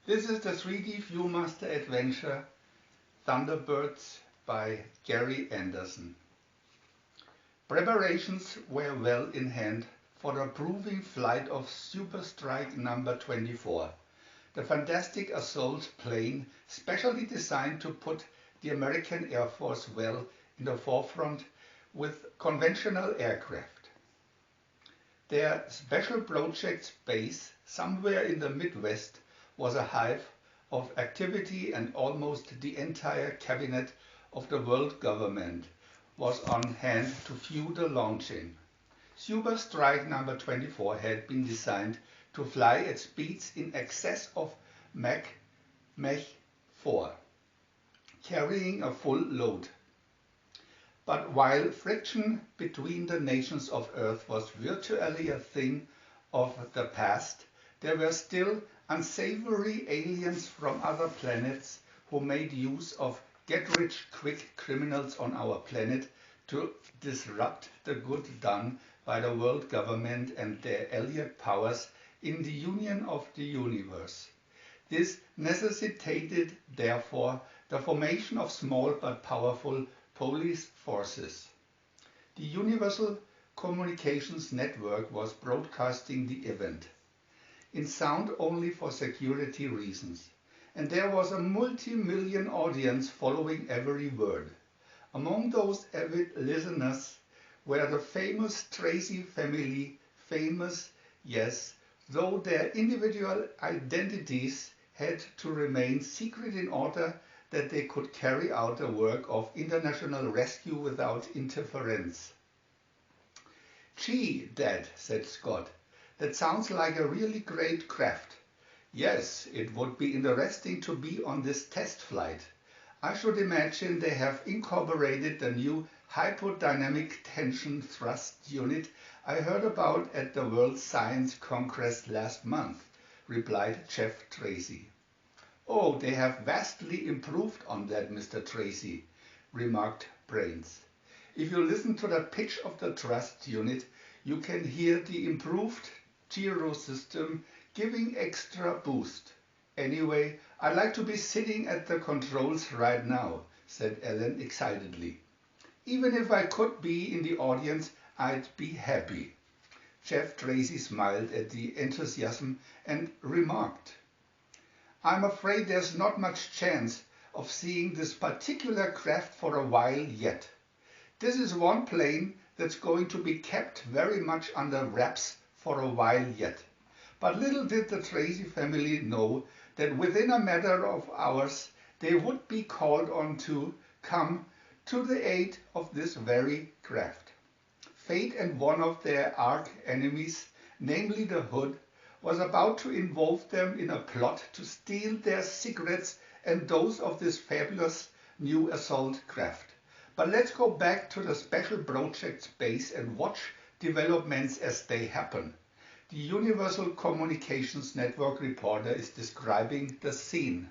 This is the 3D Viewmaster adventure Thunderbirds by Gerry Anderson. Preparations were well in hand for the proving flight of Super Strike number 24, the fantastic assault plane specially designed to put the American Air Force well in the forefront with conventional aircraft. Their special projects base somewhere in the Midwest was a hive of activity, and almost the entire cabinet of the world government was on hand to view the launching. Super Strike number 24 had been designed to fly at speeds in excess of Mach 4, carrying a full load. But while friction between the nations of Earth was virtually a thing of the past, there were still unsavory aliens from other planets who made use of get-rich-quick criminals on our planet to disrupt the good done by the world government and their allied powers in the union of the universe. This necessitated, therefore, the formation of small but powerful police forces. The Universal Communications Network was broadcasting the event, in sound only for security reasons, and there was a multi-million audience following every word. Among those avid listeners were the famous Tracy family, famous, yes, though their individual identities had to remain secret in order that they could carry out the work of international rescue without interference. "Gee, Dad," said Scott, "that sounds like a really great craft." "Yes, it would be interesting to be on this test flight. I should imagine they have incorporated the new hypodynamic tension thrust unit I heard about at the World Science Congress last month," replied Jeff Tracy. "Oh, they have vastly improved on that, Mr. Tracy," remarked Brains. "If you listen to the pitch of the thrust unit, you can hear the improved gyro system giving extra boost. Anyway, I'd like to be sitting at the controls right now," said Ellen excitedly. "Even if I could be in the audience, I'd be happy." Jeff Tracy smiled at the enthusiasm and remarked, "I'm afraid there's not much chance of seeing this particular craft for a while yet. This is one plane that's going to be kept very much under wraps for a while yet." But little did the Tracy family know that within a matter of hours they would be called on to come to the aid of this very craft. Fate and one of their arch enemies, namely the Hood, was about to involve them in a plot to steal their secrets and those of this fabulous new assault craft. But let's go back to the special projects base and watch developments as they happen. The Universal Communications Network reporter is describing the scene.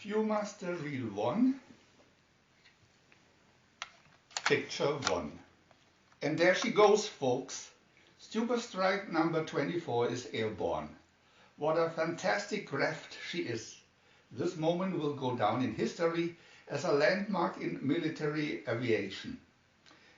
Viewmaster Reel 1, Picture 1. And there she goes, folks. Super Strike number 24 is airborne. What a fantastic craft she is. This moment will go down in history as a landmark in military aviation.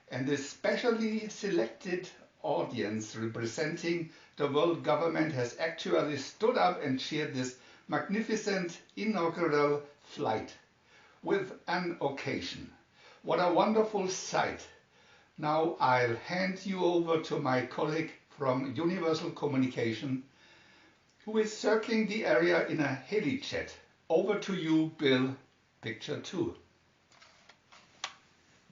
And this specially selected audience representing the world government has actually stood up and cheered this magnificent inaugural flight with an occasion. What a wonderful sight. Now I'll hand you over to my colleague from Universal Communication, who is circling the area in a helijet. Over to you, Bill. Picture 2.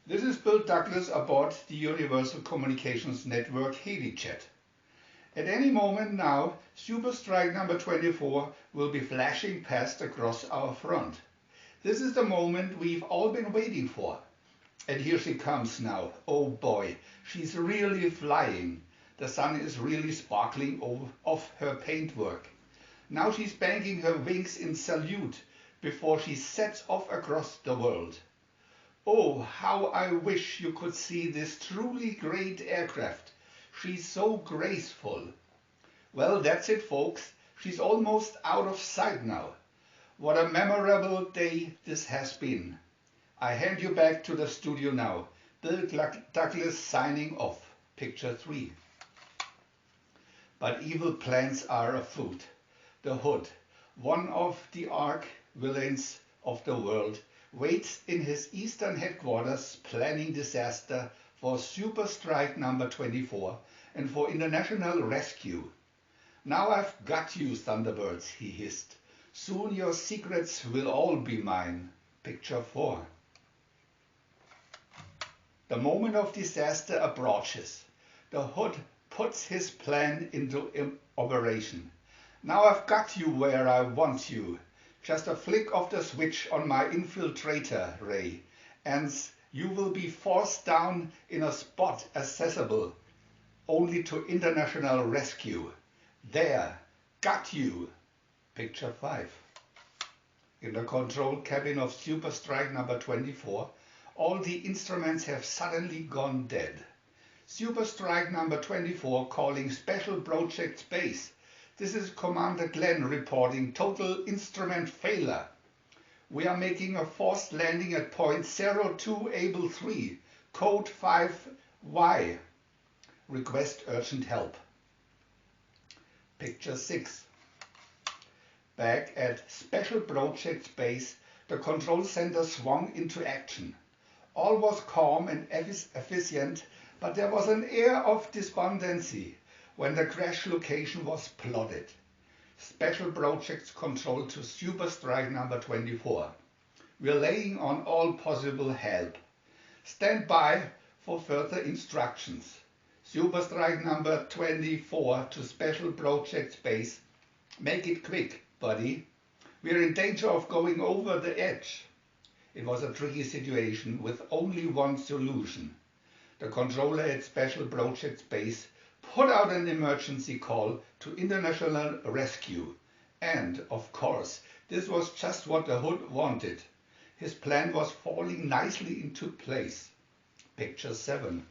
This is Bill Douglas aboard the Universal Communications Network helijet. At any moment now, Super Strike number 24 will be flashing past across our front. This is the moment we've all been waiting for. And here she comes now. Oh boy, she's really flying. The sun is really sparkling off her paintwork. Now she's banking her wings in salute before she sets off across the world. Oh, how I wish you could see this truly great aircraft. She's so graceful. Well, that's it, folks. She's almost out of sight now. What a memorable day this has been. I hand you back to the studio now. Bill Douglas signing off. Picture 3. But evil plans are afoot. The Hood, one of the arch villains of the world, waits in his eastern headquarters planning disaster for Super Strike number 24 and for international rescue. Now I've got you, Thunderbirds, he hissed. Soon your secrets will all be mine. Picture 4. The moment of disaster approaches. The Hood puts his plan into operation. Now I've got you where I want you. Just a flick of the switch on my infiltrator ray, and you will be forced down in a spot accessible only to international rescue. There, got you. Picture 5. In the control cabin of Super Strike number 24, all the instruments have suddenly gone dead. Super Strike number 24 calling Special Project Space. This is Commander Glenn reporting total instrument failure. We are making a forced landing at point 02 Able 3, code 5Y. Request urgent help. Picture 6. Back at Special Project Space, the control center swung into action. All was calm and efficient, but there was an air of despondency when the crash location was plotted. Special Projects Control to Super Strike number 24. We're laying on all possible help. Stand by for further instructions. Super Strike number 24 to Special Projects Base. Make it quick, buddy. We're in danger of going over the edge. It was a tricky situation with only one solution. The controller at Special Projects Base put out an emergency call to international rescue. And, of course, this was just what the Hood wanted. His plan was falling nicely into place. Picture 7.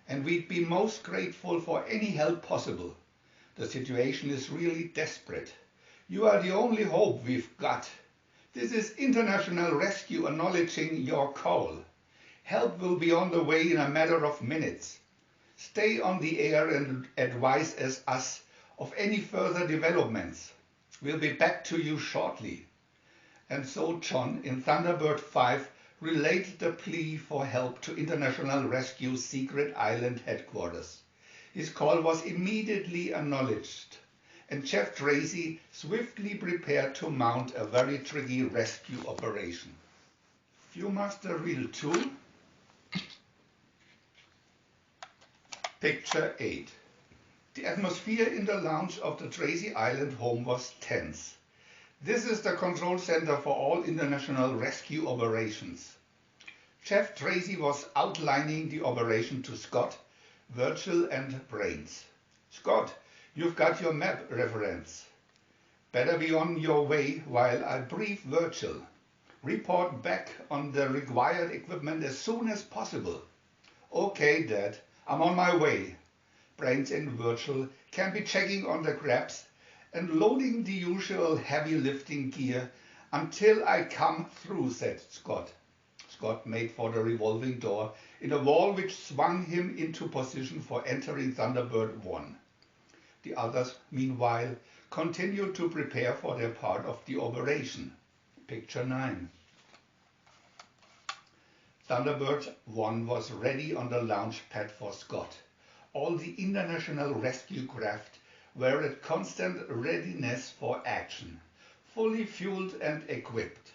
And we'd be most grateful for any help possible. The situation is really desperate. You are the only hope we've got. This is international rescue acknowledging your call. Help will be on the way in a matter of minutes. Stay on the air and advise us of any further developments. We'll be back to you shortly. And so John in Thunderbird 5 relayed the plea for help to International Rescue Secret Island headquarters. His call was immediately acknowledged, and Chef Tracy swiftly prepared to mount a very tricky rescue operation. Viewmaster Reel 2. Picture 8. The atmosphere in the lounge of the Tracy Island home was tense. This is the control center for all international rescue operations. Chef Tracy was outlining the operation to Scott, Virgil and Brains. Scott, you've got your map reference. Better be on your way while I brief Virgil. Report back on the required equipment as soon as possible. Okay, Dad. I'm on my way. Brains and Virgil can be checking on the grabs and loading the usual heavy lifting gear until I come through, said Scott. Scott made for the revolving door in a wall which swung him into position for entering Thunderbird 1. The others, meanwhile, continued to prepare for their part of the operation. Picture 9. Thunderbird 1 was ready on the launch pad for Scott. All the international rescue craft were at constant readiness for action, fully fueled and equipped.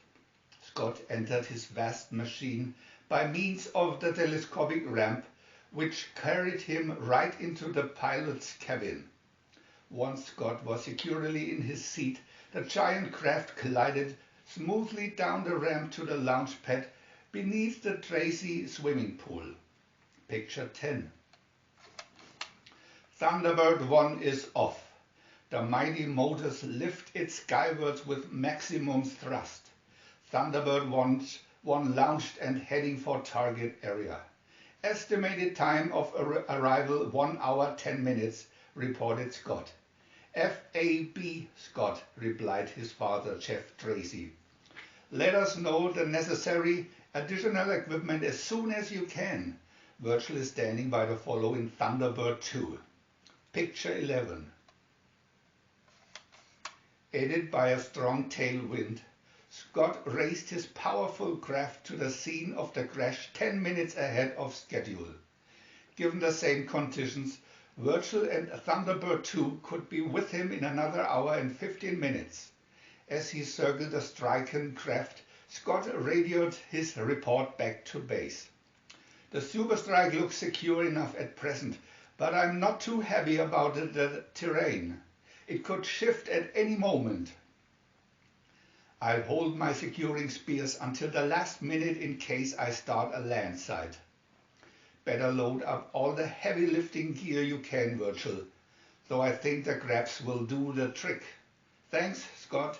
Scott entered his vast machine by means of the telescopic ramp, which carried him right into the pilot's cabin. Once Scott was securely in his seat, the giant craft glided smoothly down the ramp to the launch pad beneath the Tracy swimming pool. Picture 10. Thunderbird 1 is off. The mighty motors lift it skywards with maximum thrust. Thunderbird 1 launched and heading for target area. Estimated time of arrival 1 hour 10 minutes, reported Scott. "F.A.B., Scott," replied his father, Jeff Tracy. "Let us know the necessary additional equipment as soon as you can." Virgil is standing by the following Thunderbird 2. Picture 11. Aided by a strong tailwind, Scott raced his powerful craft to the scene of the crash 10 minutes ahead of schedule. Given the same conditions, Virgil and Thunderbird 2 could be with him in another hour and 15 minutes. As he circled the stricken craft, Scott radioed his report back to base. "The superstrike looks secure enough at present, but I'm not too happy about the terrain. It could shift at any moment. I'll hold my securing spears until the last minute in case I start a landslide. Better load up all the heavy lifting gear you can, Virgil, though I think the grabs will do the trick. Thanks, Scott.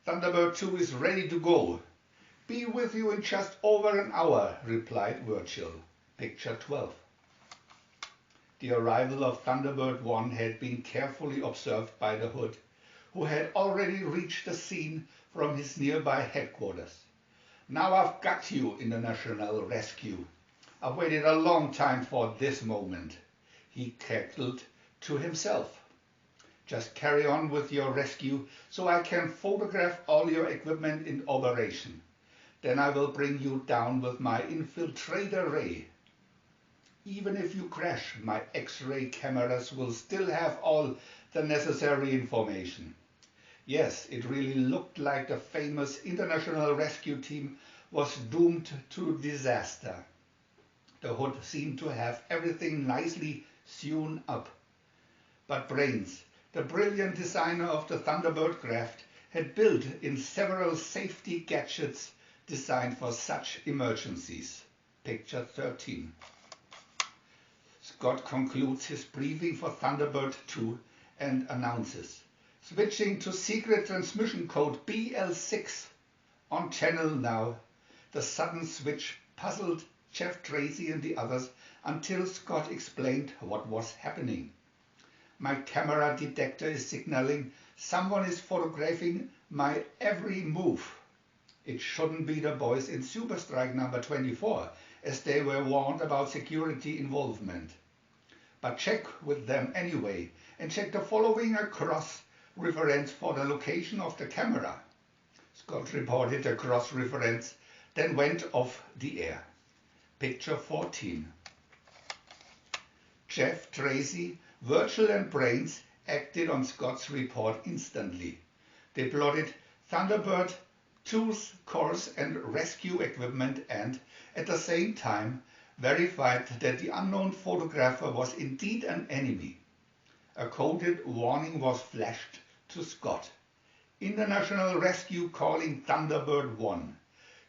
Thunderbird 2 is ready to go. Be with you in just over an hour," replied Virgil. Picture 12. The arrival of Thunderbird 1 had been carefully observed by the Hood, who had already reached the scene from his nearby headquarters. "Now I've got you, International Rescue. I've waited a long time for this moment," he cackled to himself. "Just carry on with your rescue so I can photograph all your equipment in operation. Then I will bring you down with my infiltrator ray. Even if you crash, my X-ray cameras will still have all the necessary information." Yes, it really looked like the famous International Rescue Team was doomed to disaster. The Hood seemed to have everything nicely sewn up. But Brains, the brilliant designer of the Thunderbird craft, had built in several safety gadgets designed for such emergencies. Picture 13. Scott concludes his briefing for Thunderbird 2 and announces, "Switching to secret transmission code BL6 on channel now." The sudden switch puzzled Jeff Tracy and the others until Scott explained what was happening. "My camera detector is signaling someone is photographing my every move. It shouldn't be the boys in Superstrike number 24, as they were warned about security involvement. But check with them anyway, and check the following cross reference for the location of the camera." Scott reported the cross reference, then went off the air. Picture 14. Jeff Tracy, Virgil and Brains acted on Scott's report instantly. They plotted Thunderbird 2's course and rescue equipment and, at the same time, verified that the unknown photographer was indeed an enemy. A coded warning was flashed to Scott. "International Rescue calling Thunderbird 1.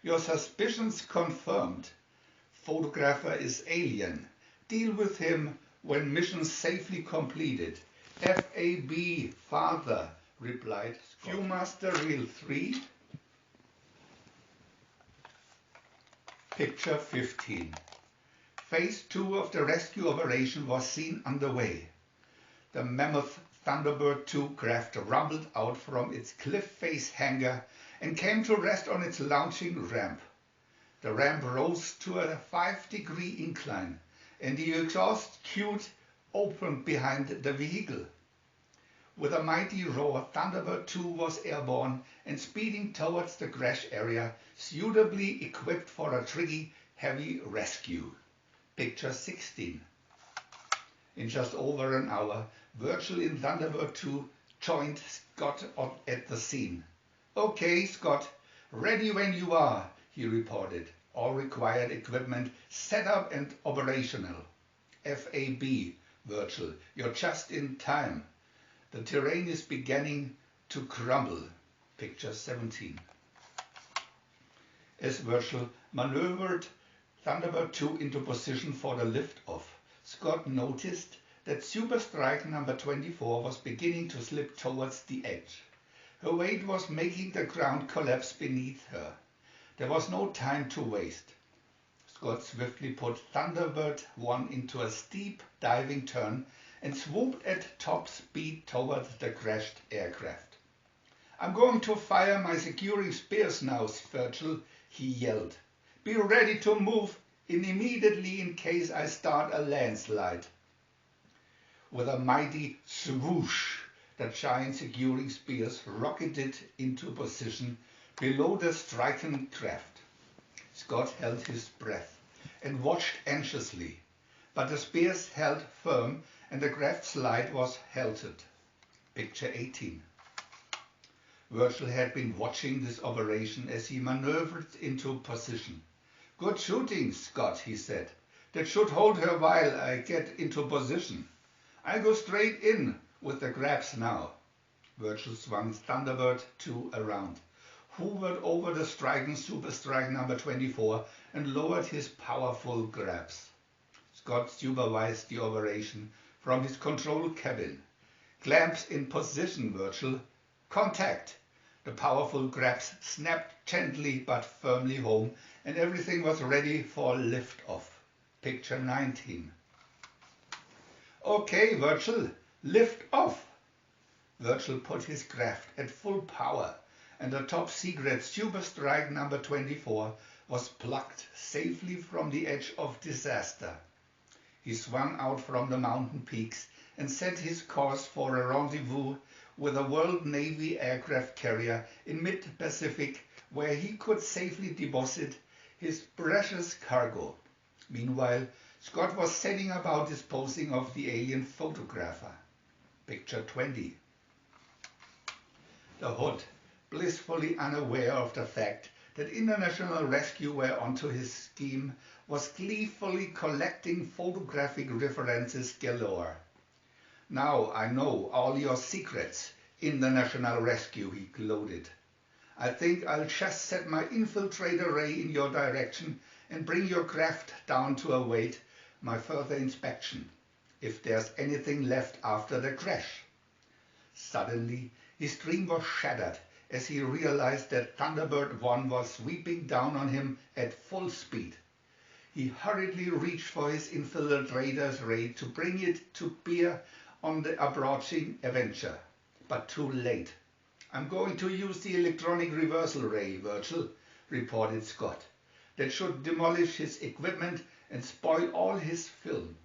Your suspicions confirmed. Photographer is alien. Deal with him when mission safely completed. F.A.B. Father," replied Scott. Viewmaster Reel 3. Picture 15. Phase 2 of the rescue operation was seen underway. The mammoth Thunderbird 2 craft rumbled out from its cliff face hangar and came to rest on its launching ramp. The ramp rose to a 5-degree incline, and the exhaust chute opened behind the vehicle. With a mighty roar, Thunderbird 2 was airborne and speeding towards the crash area, suitably equipped for a tricky, heavy rescue. Picture 16. In just over an hour, Virgil in Thunderbird 2 joined Scott at the scene. "Okay, Scott, ready when you are," he reported. "All required equipment set up and operational." "F.A.B. Virgil, you're just in time. The terrain is beginning to crumble." Picture 17. As Virgil maneuvered Thunderbird 2 into position for the liftoff, Scott noticed that Superstrike number 24 was beginning to slip towards the edge. Her weight was making the ground collapse beneath her. There was no time to waste. Scott swiftly put Thunderbird 1 into a steep diving turn and swooped at top speed towards the crashed aircraft. "I'm going to fire my securing spears now, Virgil," he yelled. "Be ready to move in immediately in case I start a landslide." With a mighty swoosh, the giant securing spears rocketed into position below the stricken craft. Scott held his breath and watched anxiously, but the spears held firm and the craft's light was halted. Picture 18. Virgil had been watching this operation as he maneuvered into position. "Good shooting, Scott," he said. "That should hold her while I get into position. I go straight in with the grabs now." Virgil swung his Thunderbird 2 around, hovered over the striking super strike number 24 and lowered his powerful grabs. Scott supervised the operation from his control cabin. "Clamps in position, Virgil. Contact." The powerful grabs snapped gently but firmly home and everything was ready for liftoff. Picture 19. "Okay, Virgil, lift off." Virgil put his craft at full power and the top secret super strike number 24 was plucked safely from the edge of disaster. He swung out from the mountain peaks and set his course for a rendezvous with a World Navy aircraft carrier in mid-Pacific where he could safely deposit his precious cargo. Meanwhile, Scott was setting about disposing of the alien photographer. Picture 20. The Hood, blissfully unaware of the fact that international rescue were onto his scheme, was gleefully collecting photographic references galore. "Now I know all your secrets, international rescue," he gloated. "I think I'll just set my infiltrator ray in your direction and bring your craft down to await my further inspection, if there's anything left after the crash." Suddenly, his dream was shattered as he realized that Thunderbird 1 was sweeping down on him at full speed. He hurriedly reached for his infiltrator's ray to bring it to bear on the approaching adventure, but too late. "I'm going to use the electronic reversal ray, Virgil," reported Scott. "That should demolish his equipment and spoil all his film.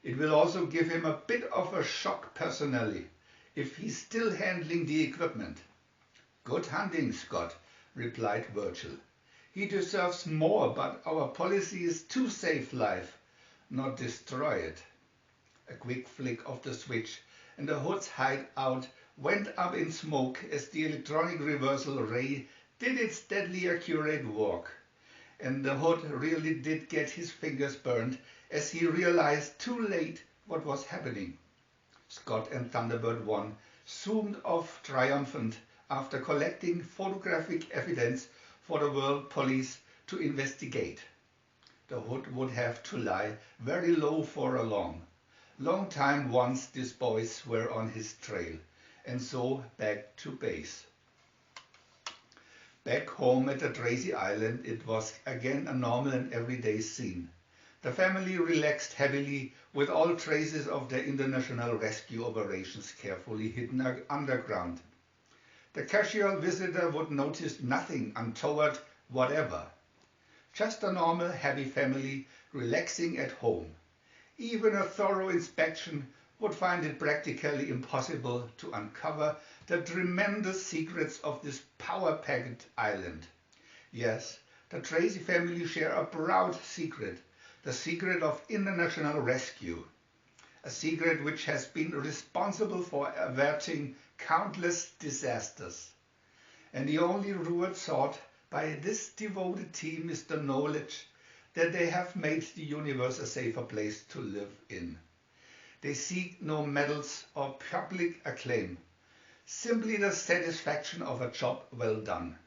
It will also give him a bit of a shock personally, if he's still handling the equipment." "Good hunting, Scott," replied Virgil. "He deserves more, but our policy is to save life, not destroy it." A quick flick of the switch and the Hood's hideout went up in smoke as the electronic reversal ray did its deadly accurate work. And the Hood really did get his fingers burned as he realized too late what was happening. Scott and Thunderbird 1 zoomed off triumphant after collecting photographic evidence for the world police to investigate. The Hood would have to lie very low for a long time once these boys were on his trail, and so back to base. Back home at the Tracy Island, it was again a normal and everyday scene. The family relaxed happily with all traces of their international rescue operations carefully hidden underground. The casual visitor would notice nothing untoward whatever. Just a normal, happy family relaxing at home. Even a thorough inspection would find it practically impossible to uncover the tremendous secrets of this power-packed island. Yes, the Tracy family share a proud secret, the secret of international rescue. A secret which has been responsible for averting countless disasters. And the only reward sought by this devoted team is the knowledge that they have made the universe a safer place to live in. They seek no medals or public acclaim, simply the satisfaction of a job well done.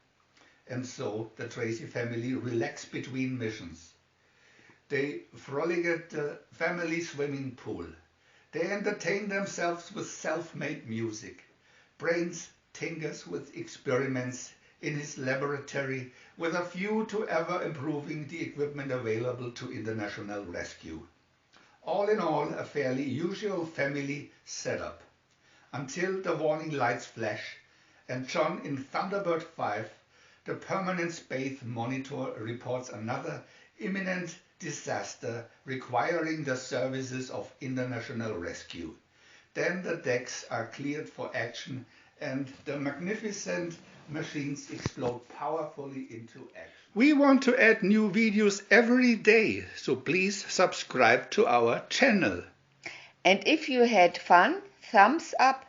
And so the Tracy family relax between missions. They frolic at the family swimming pool. They entertain themselves with self-made music. Brains tinkers with experiments in his laboratory with a view to ever improving the equipment available to international rescue. All in all, a fairly usual family setup. Until the warning lights flash and John in Thunderbird 5, the permanent space monitor, reports another imminent disaster requiring the services of international rescue. Then the decks are cleared for action and the magnificent machines explode powerfully into action. We want to add new videos every day, so please subscribe to our channel. And if you had fun, thumbs up.